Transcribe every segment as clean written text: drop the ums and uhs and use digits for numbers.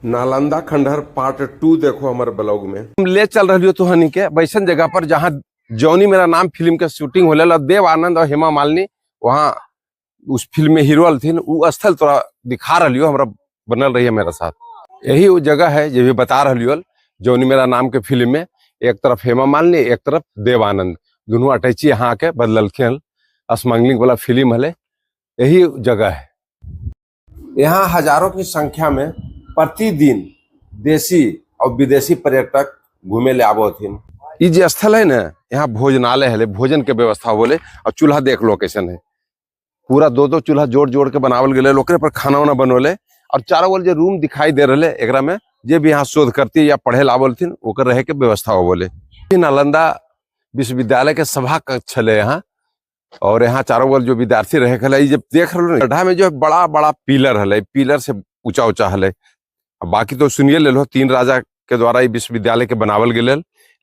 नालंदा खंडहर पार्ट 2 देखो हमारे ब्लॉग में। हम ले चल रही हो तो हनी के वैसन जगह पर जहाँ जौनी मेरा नाम फिल्म के शूटिंग होले देव आनंद और हेमा मालिनी वहाँ उस फिल्म में हीरो थी। वो स्थल थोड़ा दिखा रही हो हमरा बनल रही है मेरे साथ। यही वो जगह है जो भी बता रही हो जौनी मेरा नाम के फिल्म में। एक तरफ हेमा मालिनी एक तरफ देव आनंद दोनों अटैची यहाँ आके बदलखिन स्मगलिंग वाला फिल्म है। यही जगह है। यहाँ हजारों की संख्या में प्रतिदिन देशी और विदेशी पर्यटक घूमे ले आवथिन। ये जो स्थल है ना यहाँ भोजनालय है, भोजन के व्यवस्था बोले और चूल्हा देख लोकेशन है। पूरा दो चूल्हा जोड़ जोड़ के बनावल गए लोकरे पर खाना वाना बनोले। और चारों ओर जो रूम दिखाई दे रहे एकरा में जे भी यहाँ शोध करती या पढ़े लावलथिन ओकर रहे के व्यवस्था हो बोले। नालंदा विश्वविद्यालय के सभा कक्ष है यहाँ। और यहाँ चारों ओर जो विद्यार्थी रहे जब देख रहे गड्ढा में जो बड़ा बड़ा पिलर है, पिलर से ऊंचा ऊंचा है। बाकी तो सुनिए ले लो 3 राजा के द्वारा ये विश्वविद्यालय के बनावल गए,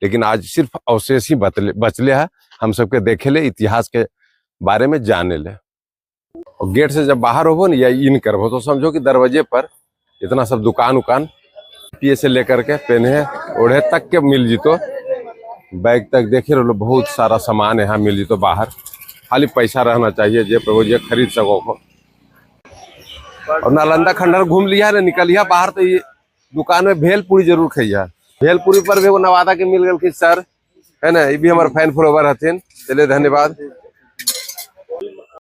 लेकिन आज सिर्फ अवशेष ही बचले है। हम सबके देखे ले इतिहास के बारे में जाने ले। और गेट से जब बाहर हो ना या इन करबो तो समझो कि दरवाजे पर इतना सब दुकान उकान पिए से लेकर के पहने ओढ़े तक के मिल जीतो, बैग तक देखे रहो बहुत सारा सामान यहाँ मिल जीतो। बाहर खाली पैसा रहना चाहिए जे पर जे खरीद सको। और नालंदा खंडहर घूम लिया ना निकलिया बाहर तो ये दुकान में भेलपुरी जरूर खाइया। भेलपुरी पर भी वो नवादा के मिल गए सर है ना। ये भी हमारे फैन फॉलोवर हथिन। चलिए धन्यवाद।